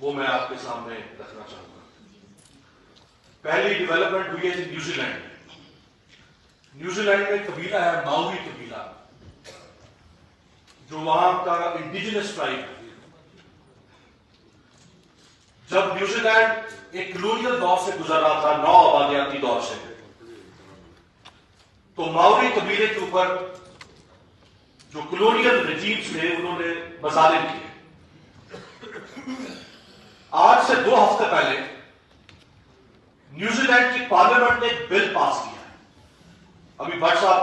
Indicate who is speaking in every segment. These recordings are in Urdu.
Speaker 1: وہ میں آپ کے سامنے رکھنا چاہوں گا. پہلی ڈیولپمنٹ ہوئی ہے نیوزی لینڈ میں. نیوزی لینڈ میں قبیلہ ہے ماؤری قبیلہ, جو وہاں کا انڈیجنس ٹرائب ہے. جب نیوزی لینڈ ایک کلونیل دور سے گزر رہا تھا, نو آبادیاتی دور سے, تو ماؤری قبیلے کے اوپر جو کلونیل رجیمز تھے انہوں نے مظالم کیے. آج سے 2 ہفتے پہلے نیوزی لینڈ کی پارلیمنٹ نے ایک بل پاس کیا ہے. ابھی بٹ صاحب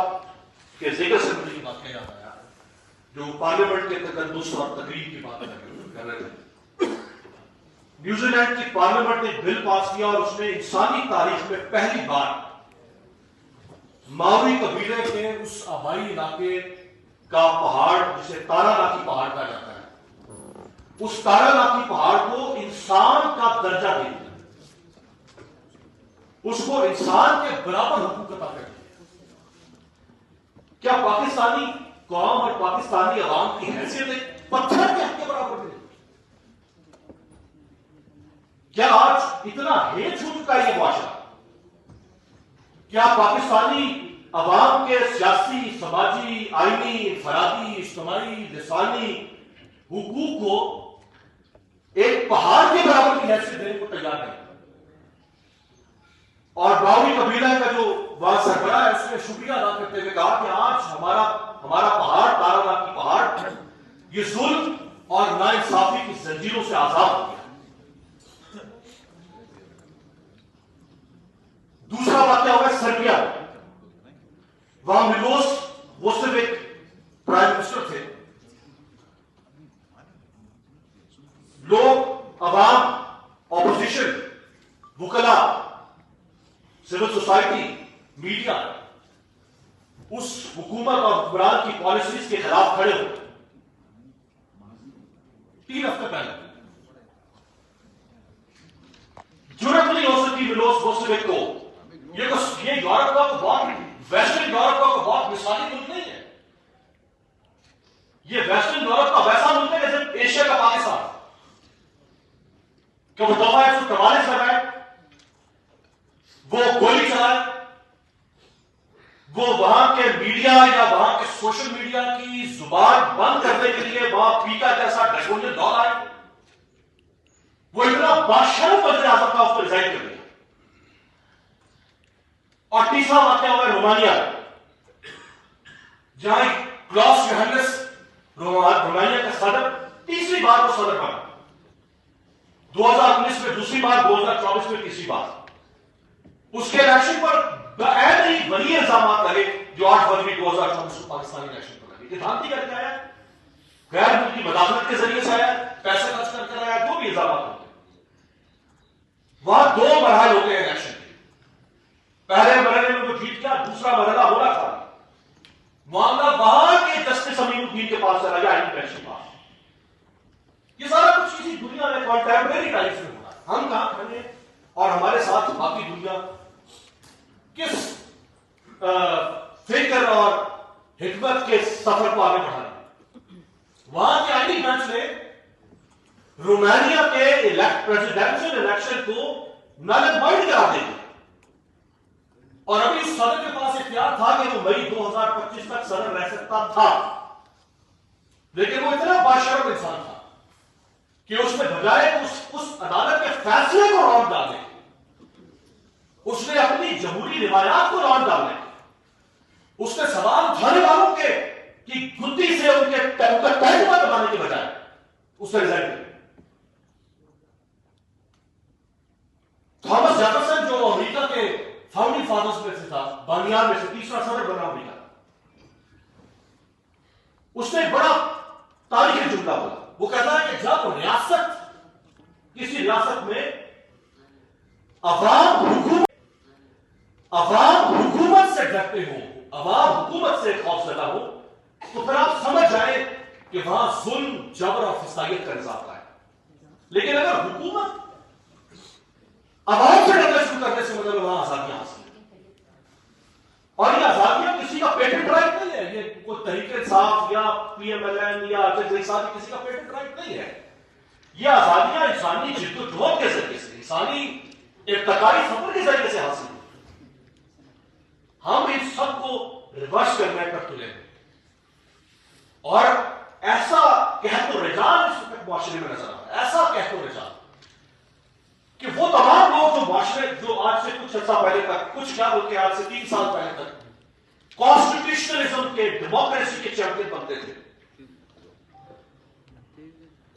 Speaker 1: کے ذکر سے مجھے یہ واقعہ یاد آیا, جو پارلیمنٹ کے تقدس اور تقریب کی بات کر رہے تھے. نیوزی لینڈ کی پارلیمنٹ نے ایک بل پاس کیا اور اس میں انسانی تاریخ میں پہلی بار ماؤری قبیلے کے اس آبائی علاقے کا پہاڑ, جسے تارا لاکی پہاڑ کہا جاتا ہے, اس تارا لاکی پہاڑ کو انسان کا درجہ دے دیا, اس کو انسان کے برابر حقوق عطا کر دیا. کیا پاکستانی قوم اور پاکستانی عوام کی حیثیت پتھر کے حق کے برابر دے؟ کیا آج اتنا ہیچ ہو چکا ہے یہ معاشرہ؟ کیا پاکستانی عوام کے سیاسی, سماجی, آئینی, انفرادی, اجتماعی, لسانی حقوق کو ایک پہاڑ کے برابر کی حیثیت دینے کو تیار نہیں؟ اور ماؤری قبیلہ کا جو وہاں سربراہ ہے اس نے شکریہ ادا کرتے ہوئے کہا کہ آج ہمارا پہاڑ, تارا لاکی پہاڑ, یہ ظلم اور ناانصافی کی زنجیروں سے آزاد ہو گیا. دوسرا واقعہ ہوا ہے سربیا. وہاں ملوس ووسیویک پرائم منسٹر تھے. لوگ, عوام, اپوزیشن, وکلاء, سول سوسائٹی, میڈیا اس حکومت اور حکمران کی پالیسیز کے خلاف کھڑے ہوئے. 3 ہفتے پہلے جرأت نہیں ہو سکتی ملوس ووسیویک کو. یہ یورپ کا بہت, ویسٹرن یورپ کا بہت مثالی ملک نہیں ہے. یہ ویسٹرن یورپ کا ویسا ملک ہے جیسے ایشیا کا پاکستان, کہ وہ دفعہ 144 لگائے, وہ گولی چلائے, وہ وہاں کے میڈیا یا وہاں کے سوشل میڈیا کی زبان بند کرنے کے لیے وہاں پیکا جیسا ڈریکونین دور آئے. وہ اتنا بادشاہ وزیر اعظم تھا, اس کو ریزائن کر دیا. اور تیسرا واقعہ ہوا ہے رومانیہ, جہاں کلاس یوہانس رومانیہ کا صدر, تیسری بار وہ صدر بنا. 2019 میں دوسری بار, 2024 میں تیسری بار. اس کے الیکشن پر ایسے ہی بڑی الزامات لگے جو 8 فروری 2024 کو پاکستانی الیکشن پر لگے. دھانتی کر کے آیا, غیر ملکی مداخلت کے ذریعے سے آیا, پیسے خرچ کر کے آیا, جو بھی الزامات ہوتے. وہاں 2 مراحل ہوتے ہیں الیکشن کے. پہلے مرحلے میں وہ جیت گیا, دوسرا مرحلہ ہونا تھا. معاملہ وہاں کے جسٹس امین الدین کے پاس چلا گیا, آئین بینچ کے پاس. یہ سارا کچھ کسی دنیا میں کنٹمپریری ٹائمز میں ہو رہا ہے. ہم کہاں کھڑے ہیں اور ہمارے ساتھ باقی دنیا کس فکر اور حکمت کے سفر کو آگے بڑھا رہی ہے. وہاں کے آئینی بینچ نے رومانیہ کے پریزیڈنشل الیکشن کو نل اینڈ وائڈ قرار دے دیا. اور ابھی اس صدر کے پاس اختیار تھا کہ وہ مئی 2025 تک صدر رہ سکتا تھا, لیکن وہ اتنا باشرم انسان تھا کہ اس نے بجائے اس عدالت کے فیصلے کو رون ڈالنے, اس نے اپنی جمہوری روایات کو رون ڈالنے, اس نے سوال اٹھانے والوں کے کی گدی سے ان کے ٹینکوا دبانے کے بجائے اس نے ریزائن کیا. تھامس جیفرسن جو امریکہ کے فاؤنڈنگ فادرز میں سے تھا, بانیان میں سے تیسرا صدر بنا امریکہ, اس نے ایک بڑا تاریخی جملہ بولا. وہ کہتا ہے کہ جب کسی ریاست میں عوام حکومت سے ڈرتے ہو, عوام حکومت سے خوف زدہ ہو, تو پھر آپ سمجھ جائیں کہ وہاں ظلم, جبر اور فسادیت کا نظام ہے. لیکن اگر حکومت عوام سے ڈرنا شروع کرنے سے مطلب وہاں آزادیاں حاصل ہیں. اور یہ آزادیاں کسی کا پیٹنٹ رائٹ نہیں ہے. یہ کوئی تحریک انصاف یا پی ایم ایل این یا کسی کا پیٹنٹ رائٹ نہیں ہے. یہ آزادیاں انسانی جد و جہد کے ذریعے سے، انسانی ارتقائی سفر کے ذریعے سے حاصل ہوئی. ہم ان سب کو ریورس کرنے پر تلے ہیں، اور ایسا کہت و رجال اس وقت معاشرے میں نظر آ رہا ہے، ایسا کہت و رجال کہ وہ تمام لوگ جو معاشرے جو آج سے کچھ عرصہ پہلے تک، کچھ کیا بلکہ آج سے 3 سال پہلے تک کانسٹیٹیوشنلزم کے، ڈیموکریسی کے چیمپئن بنتے تھے،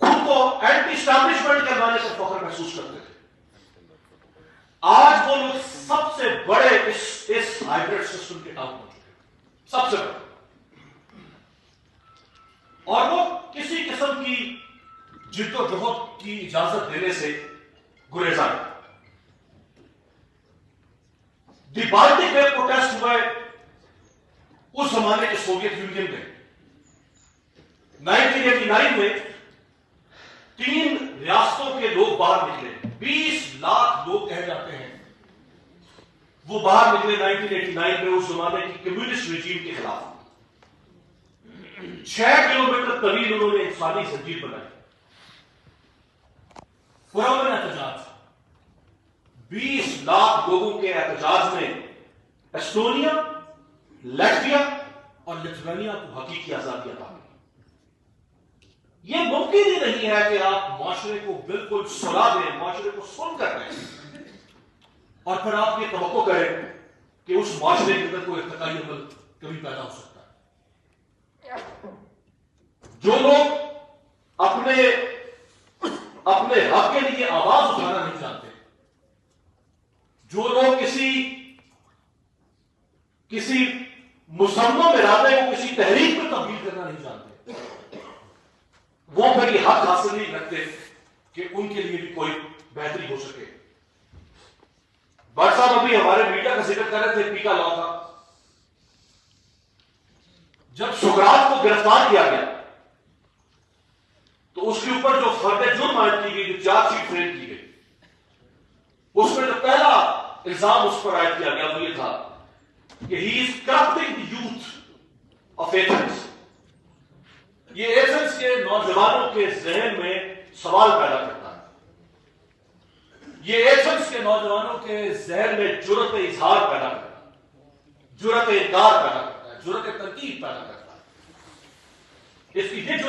Speaker 1: خود کو اینٹی اسٹیبلشمنٹ کروانے کا فخر محسوس کرتے تھے، آج وہ لوگ سب سے بڑے اس ہائیبرڈ سسٹم کے ٹاؤن ہو چکے ہیں، سب سے بڑے. اور وہ کسی قسم کی جد و جہد کی اجازت دینے سے گریزا ہے. دی بالٹک وے پروٹیسٹ ہوئے اس زمانے کے سوویت یونین میں 1989 میں 3 ریاستوں کے لوگ باہر نکلے، 20 لاکھ لوگ کہے جاتے ہیں وہ باہر نکلے 1989 میں اس زمانے کی کمیونسٹ رجیم کے خلاف. 6 کلومیٹر طویل انہوں نے انسانی زنجیر بنائی، پرامن احتجاج. 20 لاکھ لوگوں کے احتجاج میں ایسٹونیا، لیٹویا اور لتھوینیا کو حقیقی آزادی عطا ہوئی. یہ ممکن ہی نہیں ہے کہ آپ معاشرے کو بالکل سلا دیں، معاشرے کو سن کر دیں، اور پھر آپ یہ توقع کریں کہ اس معاشرے کے اندر کوئی ارتقائی عمل کبھی پیدا ہو سکتا ہے. جو لوگ اپنے حق کے لیے آواز اٹھانا نہیں چاہتے، جو لوگ کسی مسمم ارادے کو کسی تحریک میں تبدیل کرنا نہیں چاہتے، وہ پھر یہ حق حاصل نہیں کرتے کہ ان کے لیے بھی کوئی بہتری ہو سکے. بٹ صاحب ابھی ہمارے میڈیا کا ذکر کر رہے تھے پیکا لا کا. جب سقراط کو گرفتار کیا گیا تو اس کے اوپر جو فرد جرم عائد کی گئی، جو چارج شیٹ فریم کی گئی، اس میں جو پہلا الزام اس پر عائد کیا گیا وہ یہ تھا کہ ہی از corrupting the youth of Athens. یہ ایتھنز کے نوجوانوں کے ذہن میں سوال پیدا کرتا ہے، یہ ایتھنز کے نوجوانوں کے ذہن میں جرأت اظہار پیدا کرتا ہے، جرأت انکار پیدا کرتا ہے، جرأت تنقید پیدا کرتا ہے. اس کی یہ جو